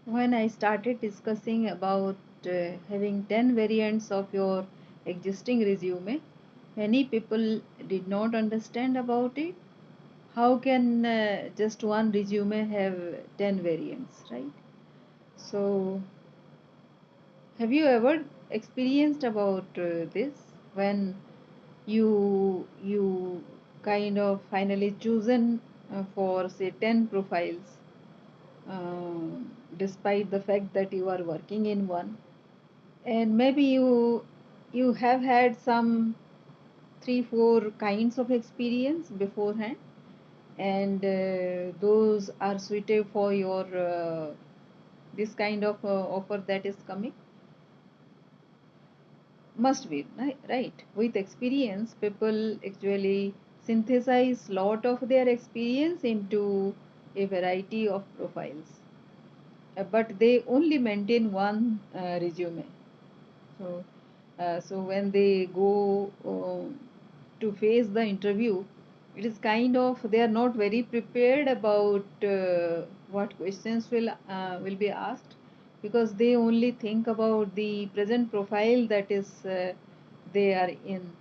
When I started discussing about having 10 variants of your existing resume, many people did not understand about it. How can just one resume have 10 variants, right? So, have you ever experienced about this when you kind of finally chosen for say 10 profiles, despite the fact that you are working in one, and maybe you have had some 3 4 kinds of experience beforehand, and those are suited for your this kind of offer that is coming. Must be right. With experience, people actually synthesize lot of their experience into a variety of profiles, but they only maintain one resume. So, when they go to face the interview, it is kind of they are not very prepared about what questions will be asked, because they only think about the present profile that is they are in.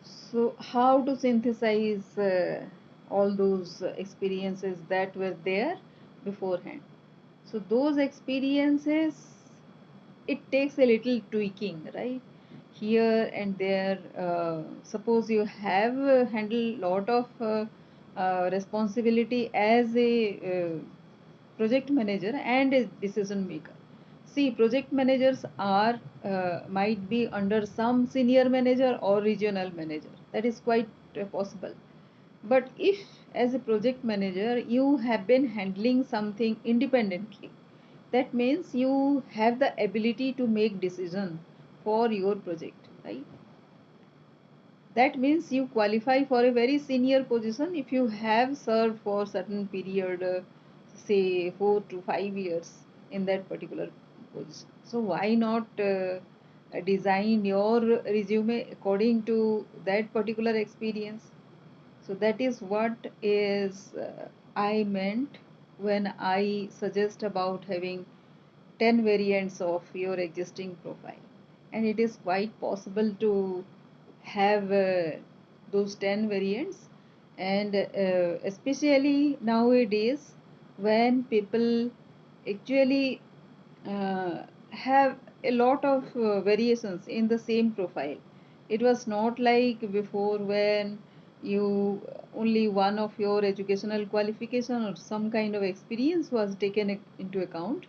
So, how to synthesize all those experiences that were there beforehand? So, those experiences, it takes a little tweaking, right? Here and there. Suppose you have handled lot of responsibility as a project manager and a decision maker. See, project managers are might be under some senior manager or regional manager. That is quite possible. But if, as a project manager, you have been handling something independently, that means you have the ability to make decision for your project, right? That means you qualify for a very senior position if you have served for certain period, say 4 to 5 years in that particular position. So why not design your resume according to that particular experience? So that is what is I meant when I suggest about having 10 variants of your existing profile. And it is quite possible to have those 10 variants. And especially nowadays, when people actually have a lot of variations in the same profile. It was not like before, when you only one of your educational qualification or some kind of experience was taken into account.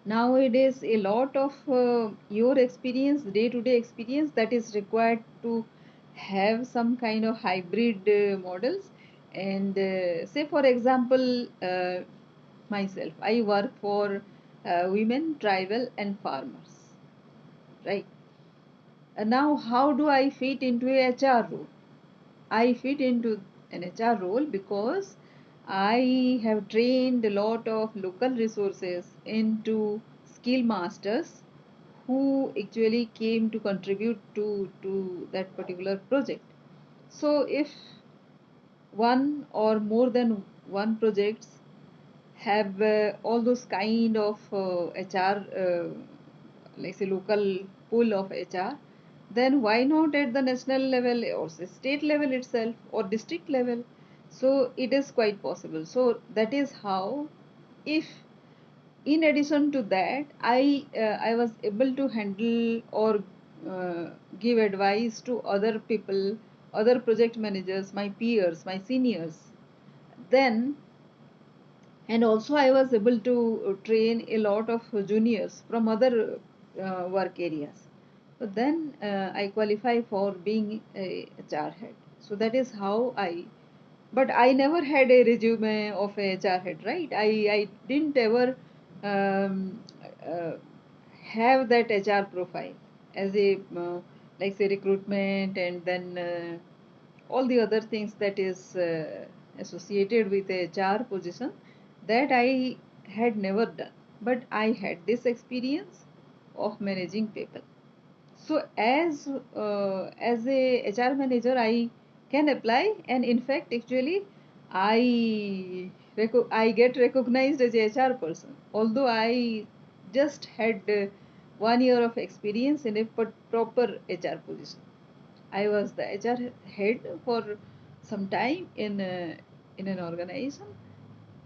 Nowadays, a lot of your experience, day to day experience, that is required to have some kind of hybrid models. And say, for example, myself, I work for women, tribal, and farmers, right? Now, how do I fit into a HR role? I fit into an HR role because I have trained a lot of local resources into skill masters who actually came to contribute to that particular project. So if one or more than one projects have all those kind of HR, like say local pool of HR, then why not at the national level or state level itself or district level? So it is quite possible. So that is how, if in addition to that, I was able to handle or give advice to other people, other project managers, my peers, my seniors, then, and also I was able to train a lot of juniors from other work areas. So then I qualify for being a HR head. So that is how I, but I never had a resume of a HR head, right? I didn't ever um, uh, have that HR profile as a like say recruitment, and then all the other things that is associated with a HR position, that I had never done. But I had this experience of managing people. So as a HR manager, I can apply, and in fact, actually, I get recognized as a HR person, although I just had 1 year of experience in a proper HR position. I was the HR head for some time in an organization,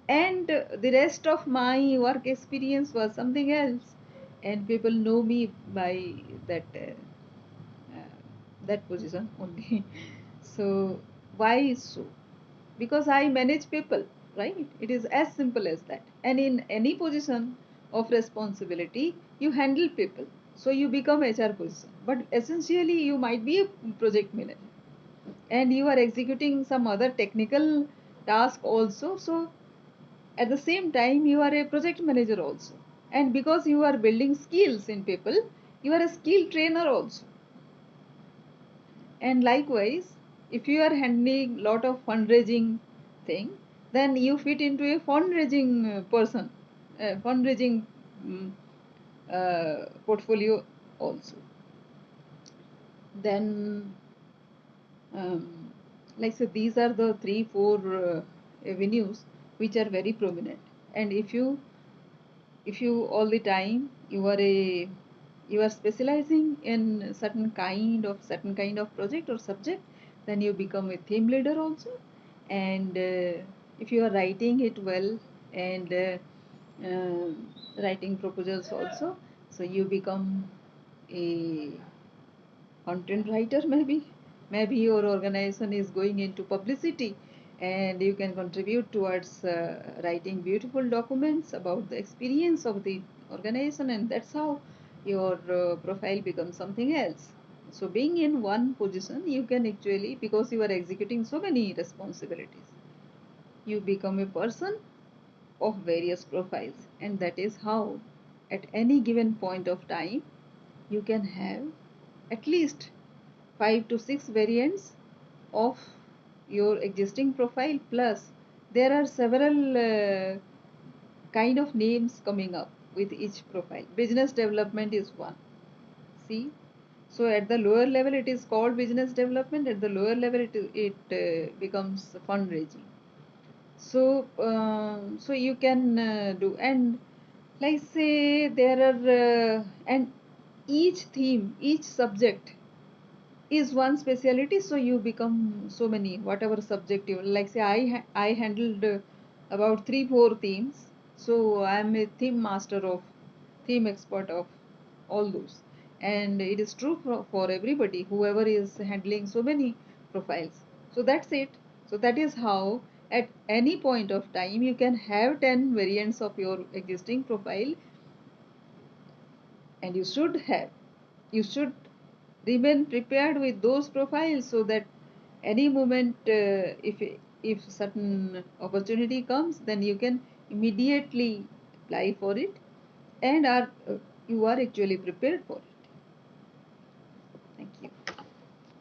and the rest of my work experience was something else, and people know me by that uh, that position only. So why so? Because I manage people, right? It is as simple as that. And in any position of responsibility, you handle people. So you become HR position. But essentially, you might be a project manager and you are executing some other technical task also. So at the same time, you are a project manager also. And because you are building skills in people, you are a skill trainer also. And likewise, if you are handling lot of fundraising thing, then you fit into a fundraising person, fundraising portfolio also. Then, um, like so, these are the 3, 4 avenues which are very prominent. And if you all the time you are specializing in certain kind of project or subject, then you become a team leader also. And if you are writing it well and uh, writing proposals also, so you become a content writer, maybe your organization is going into publicity, and you can contribute towards writing beautiful documents about the experience of the organization, and that's how your profile becomes something else. So being in one position, you can actually, because you are executing so many responsibilities, you become a person of various profiles, and that is how at any given point of time you can have at least 5 to 6 variants of your existing profile, plus there are several kind of names coming up with each profile. Business development is one. See, so at the lower level it is called business development, at the lower level it becomes fundraising. So so you can do, and like say there are and each theme, each subject is one specialty, so you become so many whatever subject you like. Say I handled about 3, 4 themes, so I am a theme master of, theme expert of all those. And it is true for everybody whoever is handling so many profiles. So that's it. So that is how at any point of time you can have 10 variants of your existing profile, and you should remain prepared with those profiles, so that any moment if certain opportunity comes, then you can immediately apply for it, and are you are actually prepared for it. Thank you.